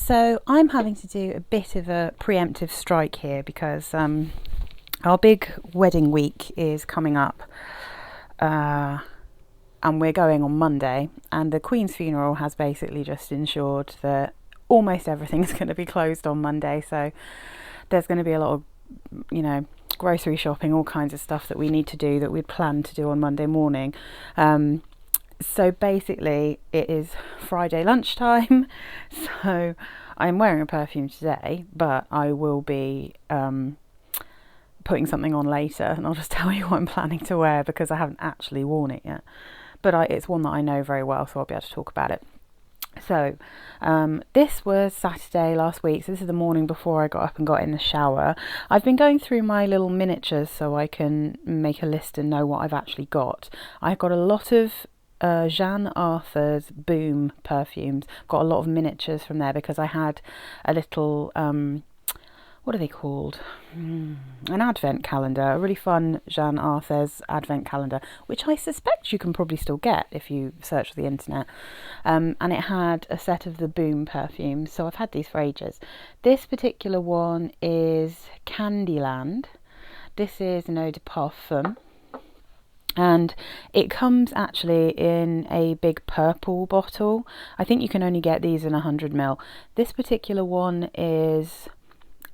So I'm having to do a bit of a preemptive strike here because our big wedding week is coming up, and we're going on Monday, and the Queen's funeral has basically just ensured that almost everything's going to be closed on Monday. So there's going to be a lot of, grocery shopping, all kinds of stuff that we need to do that we'd planned to do on Monday morning. So basically it is Friday lunchtime, so I'm wearing a perfume today, but I will be putting something on later, and I'll just tell you what I'm planning to wear because I haven't actually worn it yet, but it's one that I know very well, so I'll be able to talk about it. So this was Saturday last week, so this is the morning before I got up and got in the shower. I've been going through my little miniatures so I can make a list and know what I've actually got. I've got a lot of Jeanne Arthes Boum perfumes. Got a lot of miniatures from there because I had a little what are they called? An advent calendar, a really fun Jeanne Arthes advent calendar, which I suspect you can probably still get if you search the internet. And it had a set of the Boum perfumes, so I've had these for ages. This particular one is Candyland. This is an eau de parfum. And it comes actually in a big purple bottle. I think you can only get these in 100ml. This particular one is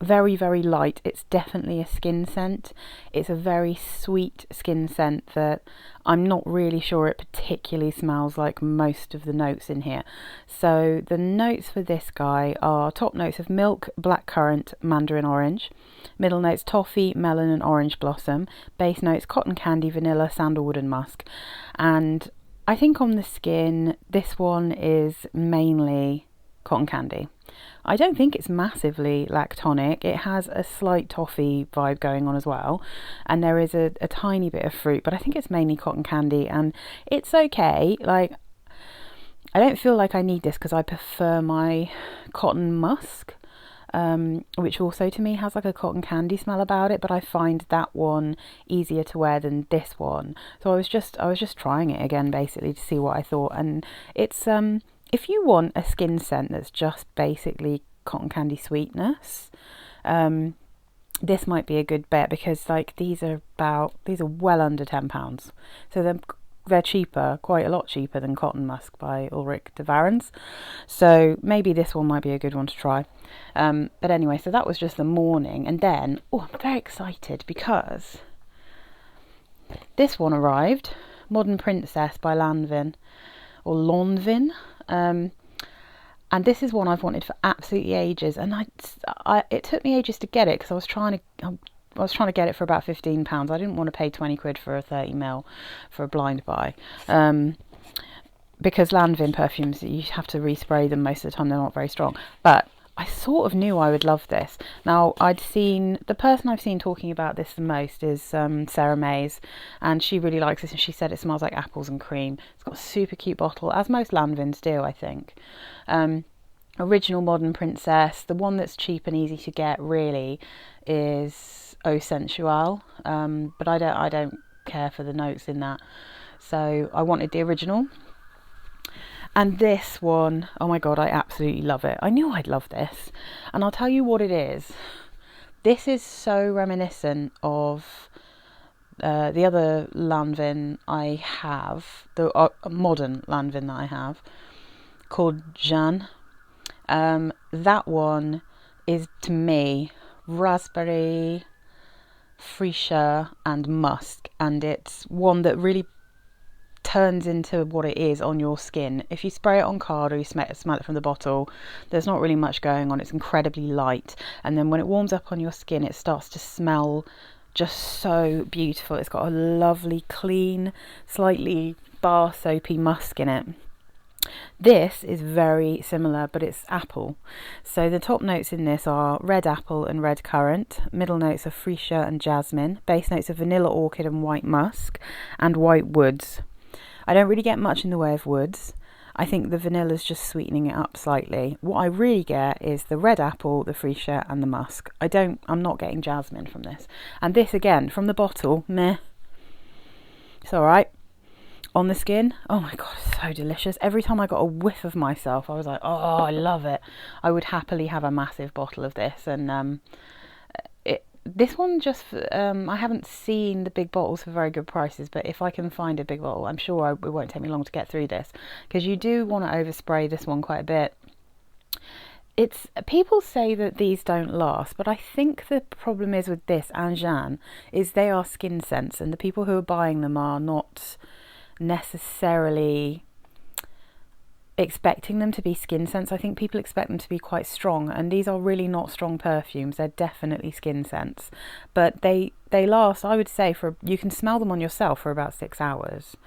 very, very light. It's definitely a skin scent. It's a very sweet skin scent that I'm not really sure it particularly smells like most of the notes in here. So the notes for this guy are top notes of milk, blackcurrant, mandarin orange. Middle notes toffee, melon and orange blossom. Base notes cotton candy, vanilla, sandalwood and musk. And I think on the skin this one is mainly cotton candy. I don't think it's massively lactonic. It has a slight toffee vibe going on as well, and there is a tiny bit of fruit, but I think it's mainly cotton candy, and it's okay. Like, I don't feel like I need this because I prefer my cotton musk, which also to me has like a cotton candy smell about it, but I find that one easier to wear than this one. So I was just trying it again basically to see what I thought, and it's if you want a skin scent that's just basically cotton candy sweetness, this might be a good bet because like these are well under £10, so they're cheaper, quite a lot cheaper than Cotton Musk by Ulrich de Varens. So maybe this one might be a good one to try. But anyway, so that was just the morning, and then I'm very excited because this one arrived, Modern Princess by Lanvin or Lanvin. And this is one I've wanted for absolutely ages, and it took me ages to get it because I was trying to get it for about £15. I didn't want to pay 20 quid for a 30ml for a blind buy, because Lanvin perfumes, you have to respray them most of the time, they're not very strong. But I sort of knew I would love this. Now, the person I've seen talking about this the most is Sarah Mays, and she really likes this, and she said it smells like apples and cream. It's got a super cute bottle, as most Lanvins do, I think. Original Modern Princess. The one that's cheap and easy to get really is Eau Sensual, but I don't care for the notes in that, so I wanted the original. And this one, oh my god, I absolutely love it. I knew I'd love this. And I'll tell you what it is. This is so reminiscent of the other Lanvin I have, the modern Lanvin that I have, called Jeanne. That one is, to me, raspberry, freesia and musk. And it's one that really turns into what it is on your skin. If you spray it on card or you smell it from the bottle, there's not really much going on. It's incredibly light, and then when it warms up on your skin it starts to smell just so beautiful. It's got a lovely clean, slightly bar soapy musk in it. This is very similar, but it's apple. So the top notes in this are red apple and red currant. Middle notes are freesia and jasmine. Base notes are vanilla orchid and white musk and white woods. I don't really get much in the way of woods. I think the vanilla's just sweetening it up slightly. What I really get is the red apple, the freesia and the musk. I'm not getting jasmine from this. And this again, from the bottle, meh. It's alright. on the skin. Oh my god, it's so delicious. Every time I got a whiff of myself, I was like, oh, I love it. I would happily have a massive bottle of this. And this one just, I haven't seen the big bottles for very good prices, but if I can find a big bottle, I'm sure it won't take me long to get through this, because you do want to overspray this one quite a bit. People say that these don't last, but I think the problem is with this and Jeanne is they are skin scents, and the people who are buying them are not necessarily expecting them to be skin scents. I think people expect them to be quite strong, and these are really not strong perfumes. They're definitely skin scents, but they last, I would say, you can smell them on yourself for about 6 hours.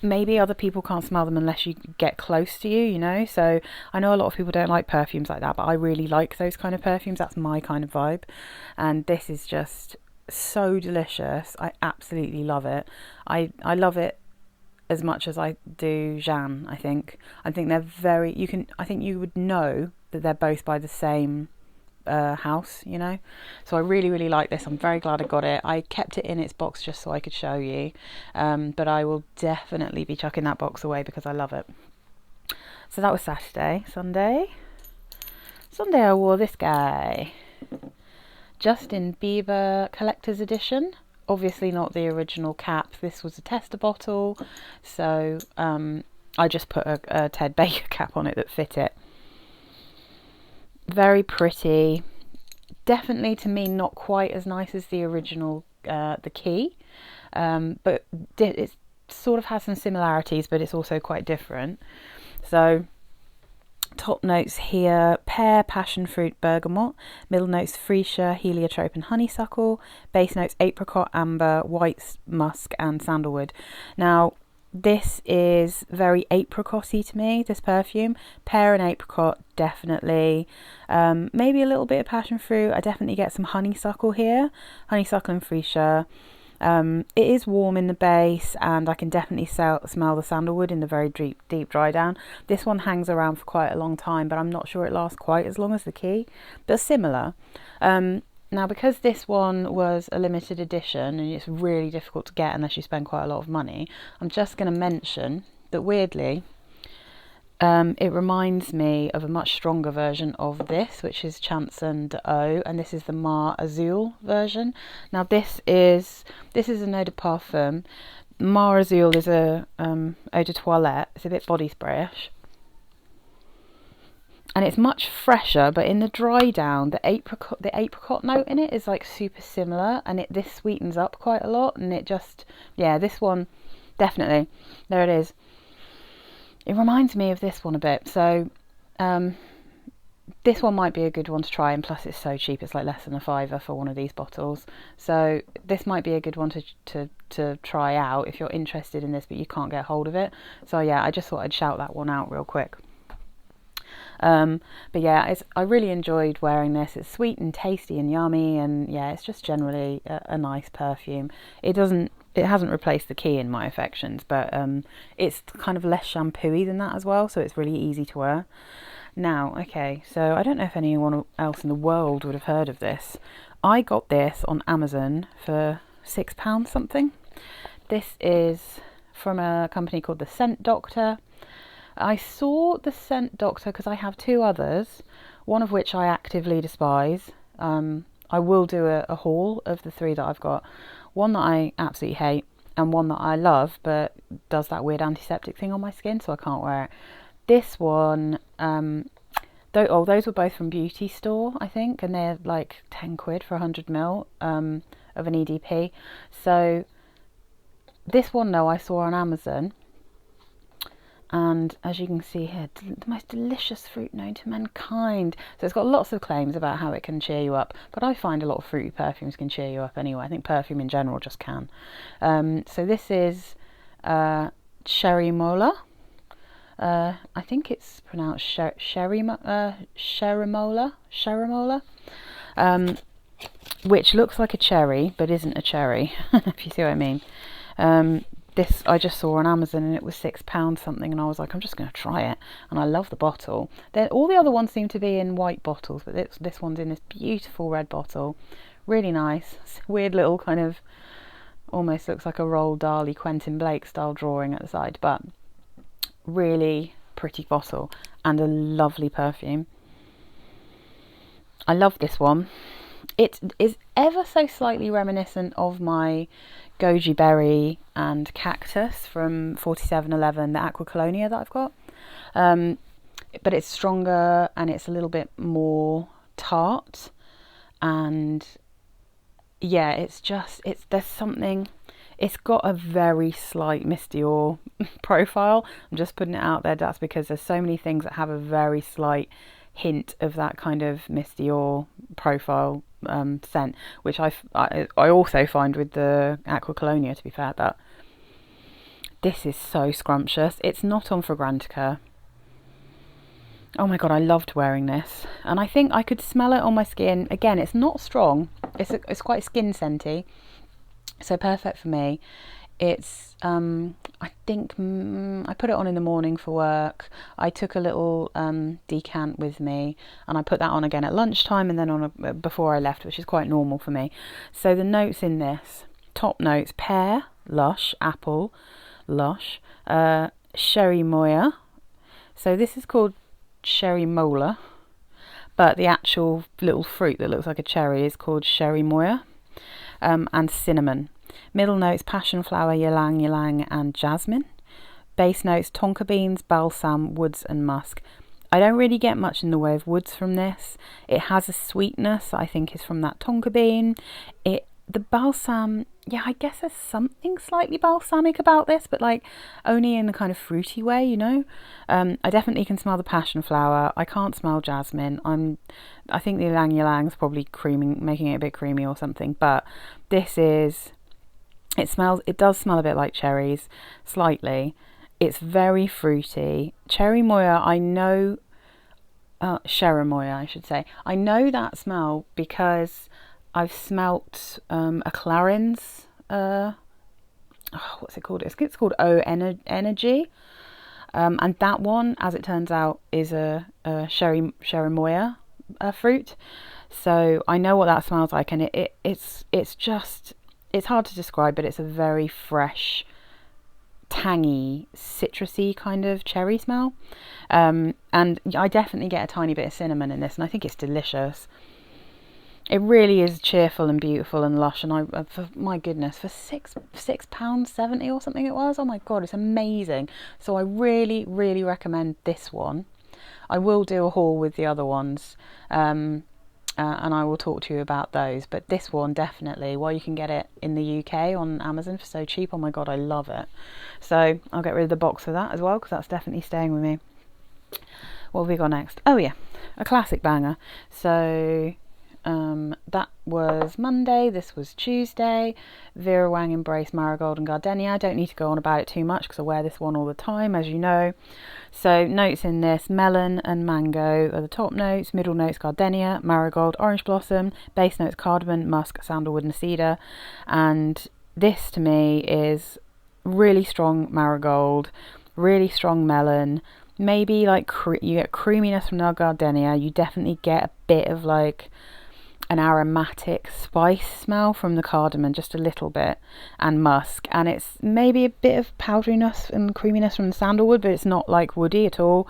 Maybe other people can't smell them unless you get close to you, you know. So I know a lot of people don't like perfumes like that, but I really like those kind of perfumes. That's my kind of vibe, and this is just so delicious. I absolutely love it. I love it as much as I do Jeanne. I think they're very, I think you would know that they're both by the same house, you know. So I really, really like this. I'm very glad I got it. I kept it in its box just so I could show you, but I will definitely be chucking that box away because I love it. So that was Saturday. Sunday I wore this guy, Justin Bieber Collector's Edition. Obviously not the original cap. This was a tester bottle, so I just put a Ted Baker cap on it that fit it. Very pretty. Definitely, to me, not quite as nice as the original, the key, but it sort of has some similarities, but it's also quite different. So top notes here: pear, passion fruit, bergamot. Middle notes: freesia, heliotrope and honeysuckle. Base notes: apricot, amber, white musk and sandalwood. Now this is very apricot-y to me, this perfume. Pear and apricot, definitely. Maybe a little bit of passion fruit. I definitely get some honeysuckle here. Honeysuckle and freesia. It is warm in the base, and I can definitely smell the sandalwood in the very deep dry down. This one hangs around for quite a long time, but I'm not sure it lasts quite as long as the key, but similar. Now, because this one was a limited edition and it's really difficult to get unless you spend quite a lot of money, I'm just going to mention that weirdly it reminds me of a much stronger version of this, which is Chanson d'Eau, and this is the Mar Azul version. Now this is an eau de parfum. Mar Azul is a eau de toilette. It's a bit body sprayish, and it's much fresher, but in the dry down, the apricot note in it is like super similar, and this sweetens up quite a lot, and it just, yeah, this one definitely, there it is. It reminds me of this one a bit, so this one might be a good one to try, and plus it's so cheap, it's like less than £5 for one of these bottles, so this might be a good one to try out if you're interested in this but you can't get hold of it. So yeah, I just thought I'd shout that one out real quick. But yeah, I really enjoyed wearing this. It's sweet and tasty and yummy, and yeah, it's just generally a nice perfume. It hasn't replaced the key in my affections, but it's kind of less shampooy than that as well, so it's really easy to wear. Now, okay, so I don't know if anyone else in the world would have heard of this. I got this on Amazon for £6 something. This is from a company called The Scent Doctor. I saw The Scent Doctor because I have 2 others, one of which I actively despise. I will do a haul of the 3 that I've got. One that I absolutely hate, and one that I love, but does that weird antiseptic thing on my skin, so I can't wear it. This one, those were both from Beauty Store, I think, and they're like £10 for 100ml of an EDP. So this one, though, I saw on Amazon. And as you can see here, the most delicious fruit known to mankind. So it's got lots of claims about how it can cheer you up, but I find a lot of fruity perfumes can cheer you up anyway. I think perfume in general just can. So this is Cherimola. I think it's pronounced Cherimola, which looks like a cherry but isn't a cherry, if you see what I mean. This I just saw on Amazon, and it was £6 something, and I was like, I'm just going to try it, and I love the bottle. All the other ones seem to be in white bottles, but this one's in this beautiful red bottle. Really nice. It's a weird little kind of Almost looks like a Roald Dahl Quentin Blake style drawing at the side, but really pretty bottle and a lovely perfume. I love this one. It is ever so slightly reminiscent of my goji berry and cactus from 4711, the Aqua Colonia that I've got. But it's stronger and it's a little bit more tart, and yeah, there's something. It's got a very slight Miss Dior profile. I'm just putting it out there. That's because there's so many things that have a very slight hint of that kind of Miss Dior profile scent, which I also find with the Aqua Colonia, to be fair. But this is so scrumptious. It's not on Fragrantica. Oh my god, I loved wearing this, and I think I could smell it on my skin. Again, it's not strong. It's quite skin scenty, so perfect for me. It's I think I put it on in the morning for work. I took a little decant with me, and I put that on again at lunchtime, and then on before I left, which is quite normal for me. So the notes in this, top notes: pear, lush; apple, lush; Cherimola. So this is called Cherimola, but the actual little fruit that looks like a cherry is called Cherimola. And cinnamon. Middle notes: passion flower, ylang ylang, and jasmine. Base notes: tonka beans, balsam, woods, and musk. I don't really get much in the way of woods from this. It has a sweetness that I think is from that tonka bean. The balsam, yeah, I guess there's something slightly balsamic about this, but like only in a kind of fruity way, you know. I definitely can smell the passion flower. I can't smell jasmine. I think the ylang ylang's probably making it a bit creamy or something. But it does smell a bit like cherries, slightly. It's very fruity. Cherimola, Cherimola, I should say. I know that smell because I've smelt a Clarins, what's it called? It's called Energy. And that one, as it turns out, is a Cherimola fruit. So I know what that smells like, and it's hard to describe, but it's a very fresh, tangy, citrusy kind of cherry smell. And I definitely get a tiny bit of cinnamon in this, and I think it's delicious. It really is cheerful and beautiful and lush, and my goodness, for £6.70 or something it was. Oh my god, it's amazing. So I really, really recommend this one. I will do a haul with the other ones, and I will talk to you about those. But this one definitely, while you can get it in the UK on Amazon for so cheap, oh my god, I love it. So I'll get rid of the box for that as well, because that's definitely staying with me. What have we got next? Oh yeah, a classic banger. So that was Monday, this was Tuesday. Vera Wang Embrace Marigold and Gardenia. I don't need to go on about it too much because I wear this one all the time, as you know. So notes in this: melon and mango are the top notes, middle notes Gardenia, Marigold, orange blossom, base notes cardamom, musk, sandalwood and cedar. And this to me is really strong Marigold, really strong melon, maybe like you get creaminess from the Gardenia. You definitely get a bit of like an aromatic spice smell from the cardamom, just a little bit, and musk, and it's maybe a bit of powderiness and creaminess from the sandalwood, but it's not like woody at all.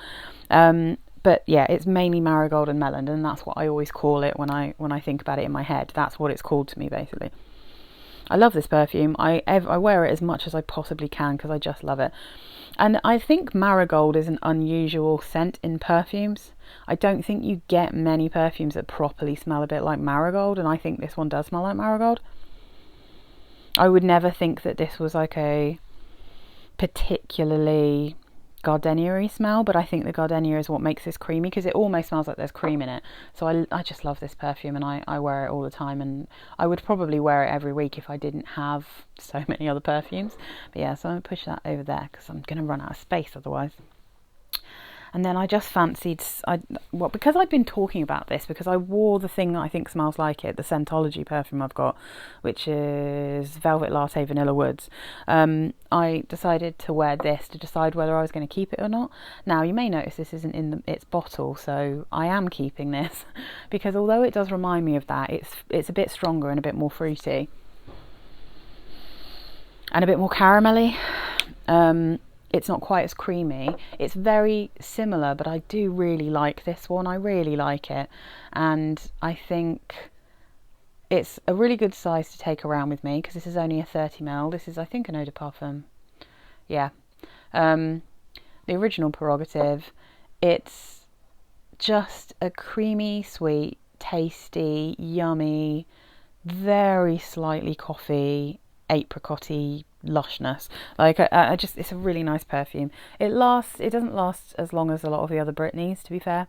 But yeah, it's mainly marigold and melon, and that's what I always call it when I think about it in my head. That's what it's called to me, basically. I love this perfume. I wear it as much as I possibly can because I just love it. And I think marigold is an unusual scent in perfumes. I don't think you get many perfumes that properly smell a bit like marigold, and I think this one does smell like marigold. I would never think that this was like a particularly Gardenia-y smell, but I think the Gardenia is what makes this creamy, because it almost smells like there's cream in it. So I just love this perfume, and I wear it all the time, and I would probably wear it every week if I didn't have so many other perfumes. But yeah, so I'm going to push that over there because I'm going to run out of space otherwise. And then I just fancied, because I've been talking about this, because I wore the thing that I think smells like it, the Scentology perfume I've got, which is Velvet Latte Vanilla Woods. I decided to wear this to decide whether I was going to keep it or not. Now, you may notice this isn't in its bottle, so I am keeping this, because although it does remind me of that, it's a bit stronger and a bit more fruity. and a bit more caramelly. It's not quite as creamy. It's very similar, but I do really like this one. I really like it, and I think it's a really good size to take around with me, because this is only a 30ml. This is, I think, an eau de parfum. Yeah. The original Prerogative. It's just a creamy, sweet, tasty, yummy, very slightly coffee, apricot-y lushness. Like, I just, it's a really nice perfume. It doesn't last as long as a lot of the other Britneys, to be fair.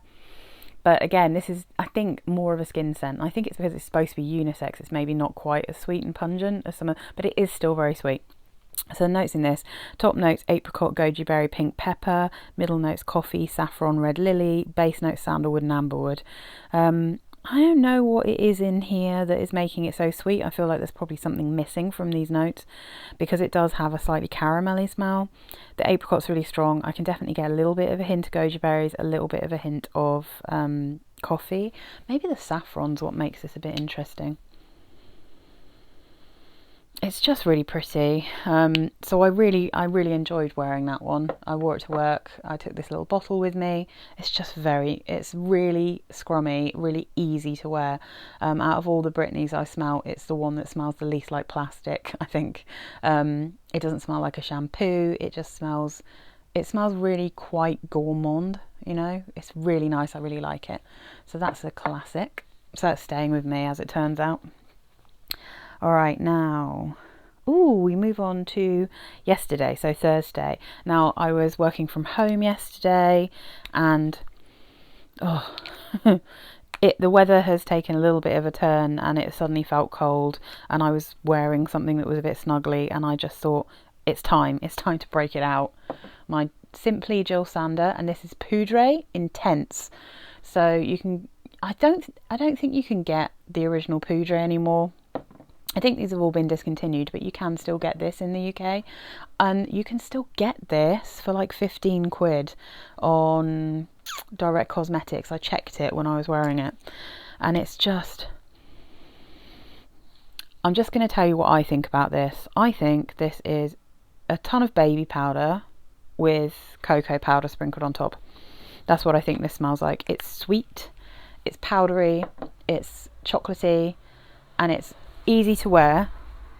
But again, this is, I think, more of a skin scent. I think it's because it's supposed to be unisex. It's maybe not quite as sweet and pungent as some, but it is still very sweet. So the notes in this: top notes apricot, goji berry, pink pepper. Middle notes coffee, saffron, red lily. Base notes sandalwood and amberwood. I don't know what it is in here that is making it so sweet. I feel like there's probably something missing from these notes, because it does have a slightly caramelly smell. The apricot's really strong. I can definitely get a little bit of a hint of goji berries, a little bit of a hint of coffee. Maybe the saffron's what makes this a bit interesting. It's just really pretty. So I really enjoyed wearing that one. I wore it to work. I took this little bottle with me. It's really scrummy, really easy to wear. Out of all the Britneys I smell, it's the one that smells the least like plastic, I think. It doesn't smell like a shampoo. It smells really quite gourmand, you know. It's really nice. I really like it. So that's a classic. So that's staying with me, as it turns out. All right, now, we move on to yesterday, so Thursday. Now, I was working from home yesterday, and the weather has taken a little bit of a turn, and it suddenly felt cold, and I was wearing something that was a bit snuggly, and I just thought, it's time to break it out. My Simply Jill Sander, and this is Poudree Intense. So you can, I don't think you can get the original Poudree anymore. I think these have all been discontinued, but you can still get this in the UK, and you can still get this for like 15 quid on Direct Cosmetics. I checked it when I was wearing it, and it's just, I'm just going to tell you what I think about this. I think this is a ton of baby powder with cocoa powder sprinkled on top. That's what I think this smells like. It's sweet, it's powdery, it's chocolatey, and it's easy to wear.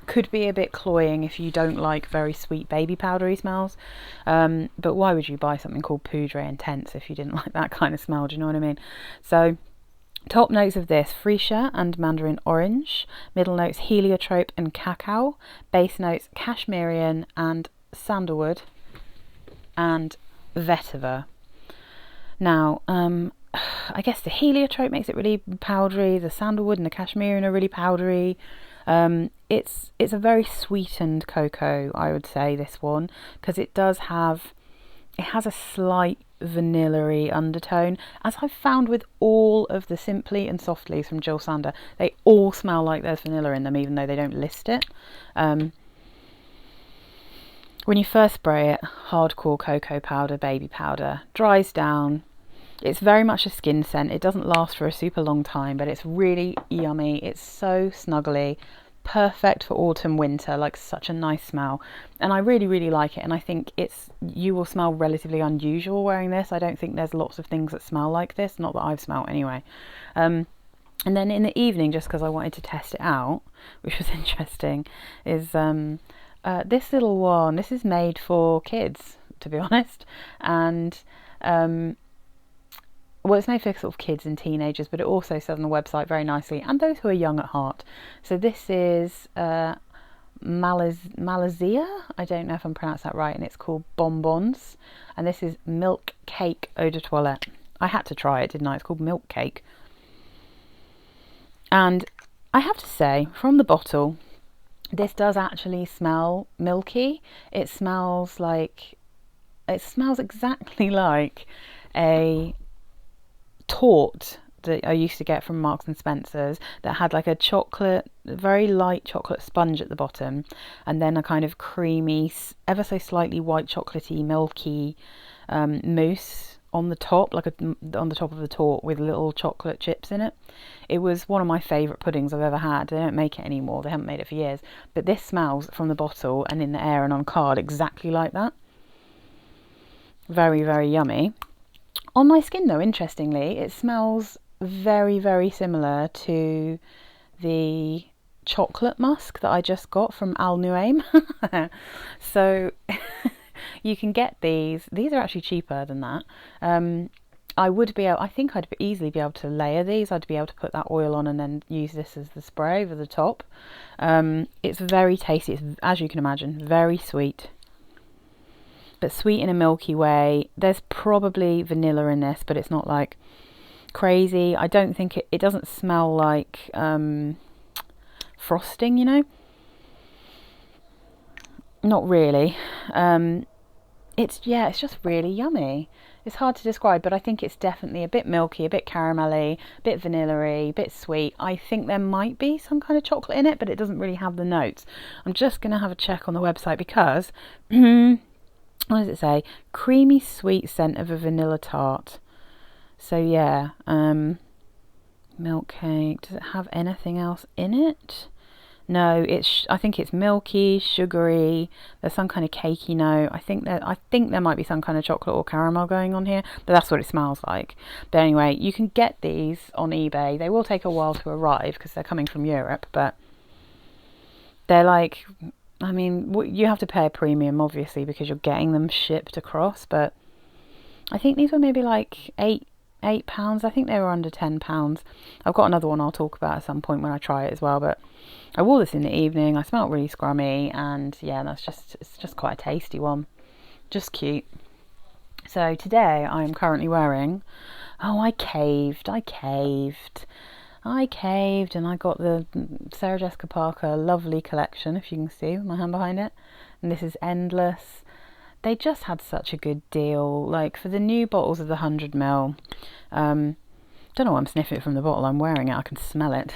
Could be a bit cloying if you don't like very sweet baby powdery smells, but why would you buy something called Poudree Intense if you didn't like that kind of smell? Do you know what I mean? So top notes of this: freesia and mandarin orange. Middle notes heliotrope and cacao. Base notes cashmerian and sandalwood and vetiver. Now, I guess the heliotrope makes it really powdery. The sandalwood and the cashmerian are really powdery. It's a very sweetened cocoa, I would say, this one, because it has a slight vanilla-y undertone, as I've found with all of the Simply and Softlies from Jill Sander. They all smell like there's vanilla in them, even though they don't list it. When you first spray it, hardcore cocoa powder, baby powder, dries down. It's very much a skin scent. It doesn't last for a super long time, but it's really yummy. It's so snuggly, perfect for autumn, winter, like such a nice smell. And I really, really like it. And I think you will smell relatively unusual wearing this. I don't think there's lots of things that smell like this, not that I've smelled anyway. And then in the evening, just because I wanted to test it out, which was interesting, is this little one. This is made for kids, to be honest. And well, it's made for sort of kids and teenagers, but it also says on the website very nicely, and those who are young at heart. So this is Malizia. I don't know if I'm pronouncing that right, and it's called Bonbons. And this is Milk Cake Eau de Toilette. I had to try it, didn't I? It's called Milk Cake. And I have to say, from the bottle, this does actually smell milky. It smells exactly like a tort that I used to get from Marks and Spencer's that had like a very light chocolate sponge at the bottom, and then a kind of creamy, ever so slightly white chocolatey, milky mousse on the top, like on the top of the torte with little chocolate chips in it. It was one of my favourite puddings I've ever had. They don't make it anymore, they haven't made it for years, but this smells from the bottle and in the air and on card exactly like that. Very, very yummy. On my skin though, interestingly, it smells very, very similar to the chocolate musk that I just got from Al Nuaim. So you can get these are actually cheaper than that. I think I'd easily be able to layer these. I'd be able to put that oil on and then use this as the spray over the top. It's very tasty. It's, as you can imagine, very sweet, but sweet in a milky way. There's probably vanilla in this, but it's not like crazy. I don't think it doesn't smell like frosting, you know, not really. It's just really yummy. It's hard to describe, but I think it's definitely a bit milky, a bit caramelly, a bit vanilla-y, a bit sweet. I think there might be some kind of chocolate in it, but it doesn't really have the notes. I'm just going to have a check on the website because what does it say? Creamy sweet scent of a vanilla tart. So yeah, milk cake. Does it have anything else in it? No, I think it's milky, sugary. There's some kind of cakey note. I think there might be some kind of chocolate or caramel going on here, but that's what it smells like. But anyway, you can get these on eBay. They will take a while to arrive because they're coming from Europe, but they're like, I mean, you have to pay a premium obviously because you're getting them shipped across, but I think these were maybe like £8. I think they were under £10. I've got another one I'll talk about at some point when I try it as well, but I wore this in the evening. I smelled really scrummy, and yeah, it's just quite a tasty one. Just cute. So today I am currently wearing, I caved and I got the Sarah Jessica Parker lovely collection, if you can see with my hand behind it, and this is Endless. They just had such a good deal, like for the new bottles of the 100ml. Don't know why I'm sniffing it from the bottle. I'm wearing it. I can smell it.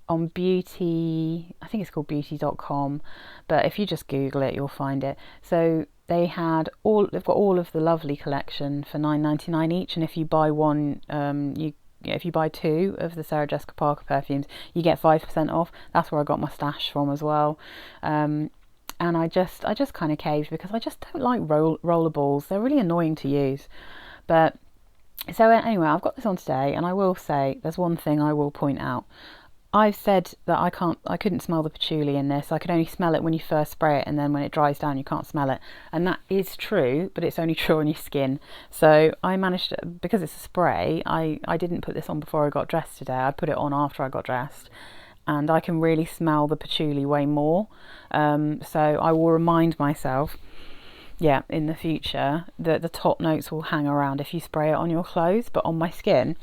On Beauty, I think it's called beauty.com, but if you just Google it, you'll find it. So they've got all of the lovely collection for $9.99 each, and if you buy one, if you buy two of the Sarah Jessica Parker perfumes, you get 5% off. That's where I got my stash from as well. And I just kind of caved because I just don't like roller balls. They're really annoying to use. But so anyway, I've got this on today, and I will say there's one thing I will point out. I've said that I couldn't smell the patchouli in this. I could only smell it when you first spray it, and then when it dries down you can't smell it. And that is true, but it's only true on your skin. So I managed to, because it's a spray, I didn't put this on before I got dressed today. I put it on after I got dressed, and I can really smell the patchouli way more. So I will remind myself, in the future, that the top notes will hang around if you spray it on your clothes, but on my skin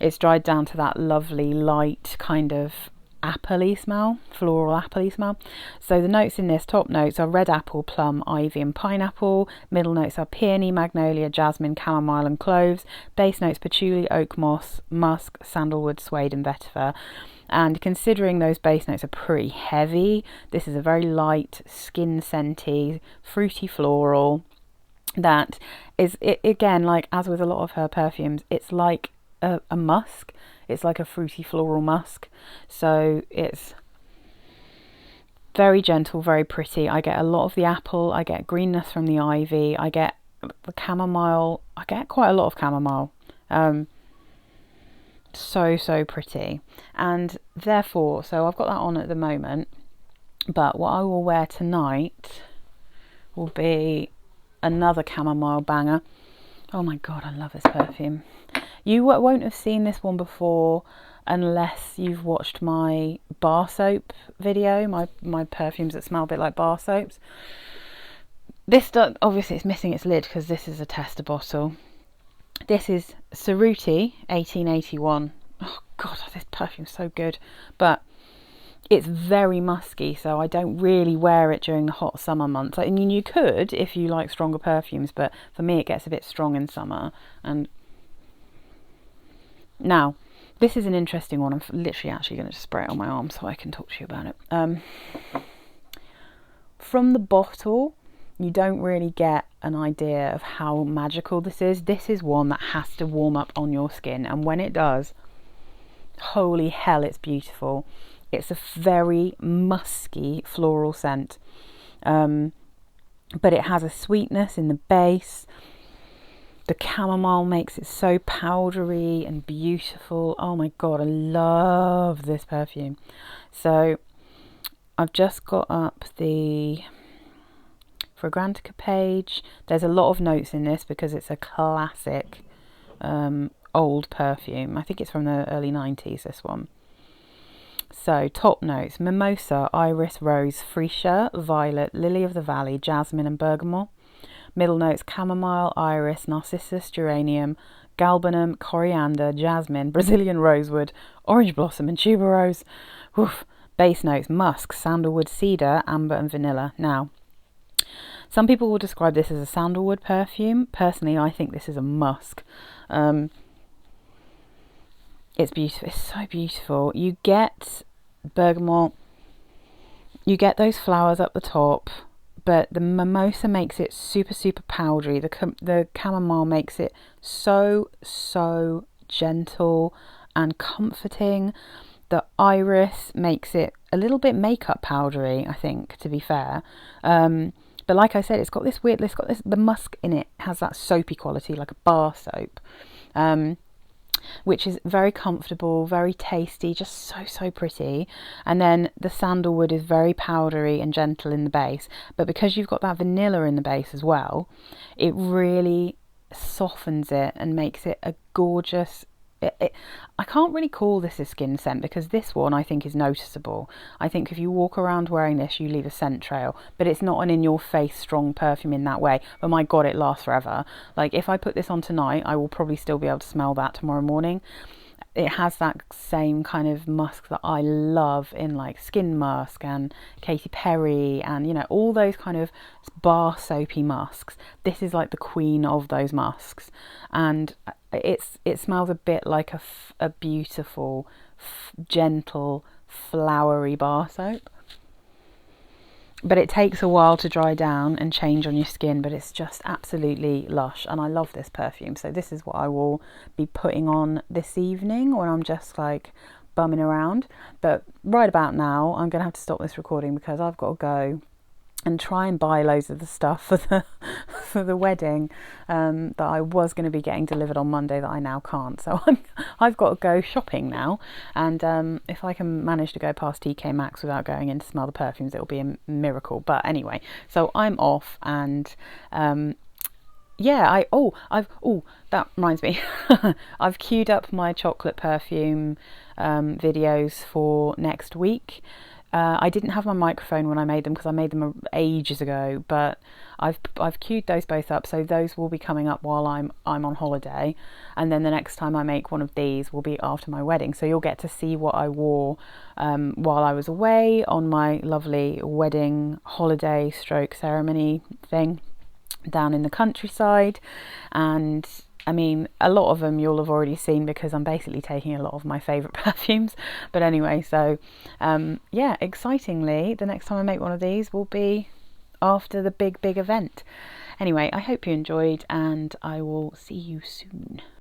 it's dried down to that lovely light kind of apple-y smell, floral apple-y smell. So the notes in this, top notes, are red apple, plum, ivy and pineapple. Middle notes are peony, magnolia, jasmine, chamomile and cloves. Base notes, patchouli, oak moss, musk, sandalwood, suede and vetiver. And considering those base notes are pretty heavy, this is a very light, skin scenty, fruity floral that is, again, like as with a lot of her perfumes, it's like a musk. It's like a fruity floral musk. So it's very gentle, very pretty. I get a lot of the apple, I get greenness from the ivy, I get the chamomile, I get quite a lot of chamomile. So pretty. And therefore, so I've got that on at the moment, but what I will wear tonight will be another chamomile banger. Oh my god, I love this perfume. You won't have seen this one before unless you've watched my bar soap video, my perfumes that smell a bit like bar soaps. This obviously it's missing its lid because this is a tester bottle. This is Cerruti 1881. Oh god, this perfume's so good, but it's very musky, so I don't really wear it during the hot summer months. I mean, you could if you like stronger perfumes, but for me it gets a bit strong in summer. And now, this is an interesting one. I'm literally actually going to spray it on my arm so I can talk to you about it. From the bottle, you don't really get an idea of how magical this is. This is one that has to warm up on your skin, and when it does, holy hell, it's beautiful. It's a very musky floral scent, but it has a sweetness in the base. The chamomile makes it so powdery and beautiful. Oh my god, I love this perfume. So I've just got up the Prerogative page. There's a lot of notes in this because it's a classic old perfume. I think it's from the early 90s, this one. So top notes: mimosa, iris, rose, freesia, violet, lily of the valley, jasmine and bergamot. Middle notes: chamomile, iris, narcissus, geranium, galbanum, coriander, jasmine, Brazilian rosewood, orange blossom and tuberose. Oof. Base notes: musk, sandalwood, cedar, amber and vanilla. Now, some people will describe this as a sandalwood perfume. Personally, I think this is a musk. It's beautiful. It's so beautiful. You get bergamot, you get those flowers up the top, but the mimosa makes it super, super powdery. The chamomile makes it so, so gentle and comforting. The iris makes it a little bit makeup powdery, I think, to be fair. But like I said, it's got this weird, the musk in it has that soapy quality, like a bar soap, which is very comfortable, very tasty, just so, so pretty. And then the sandalwood is very powdery and gentle in the base, but because you've got that vanilla in the base as well, it really softens it and makes it a gorgeous... I can't really call this a skin scent because this one I think is noticeable. I think if you walk around wearing this, you leave a scent trail, but it's not an in-your-face strong perfume in that way. But my god, it lasts forever. Like, if I put this on tonight, I will probably still be able to smell that tomorrow morning. It has that same kind of musk that I love in like Skin Musk and Katy Perry and, you know, all those kind of bar soapy musks. This is like the queen of those musks, and it smells a bit like a beautiful, gentle, flowery bar soap. But it takes a while to dry down and change on your skin, but it's just absolutely lush, and I love this perfume. So this is what I will be putting on this evening when I'm just like bumming around. But right about now, I'm going to have to stop this recording because I've got to go and try and buy loads of the stuff for the wedding that I was going to be getting delivered on Monday that I now can't. So I've got to go shopping now, and if I can manage to go past TK Maxx without going in to smell the perfumes, it'll be a miracle. But anyway, so I'm off, and yeah, that reminds me. I've queued up my chocolate perfume videos for next week. I didn't have my microphone when I made them because I made them ages ago, but I've queued those both up, so those will be coming up while I'm on holiday, and then the next time I make one of these will be after my wedding. So you'll get to see what I wore while I was away on my lovely wedding holiday stroke ceremony thing down in the countryside. And I mean, a lot of them you'll have already seen because I'm basically taking a lot of my favourite perfumes. But anyway, so yeah, excitingly, the next time I make one of these will be after the big event. Anyway, I hope you enjoyed, and I will see you soon.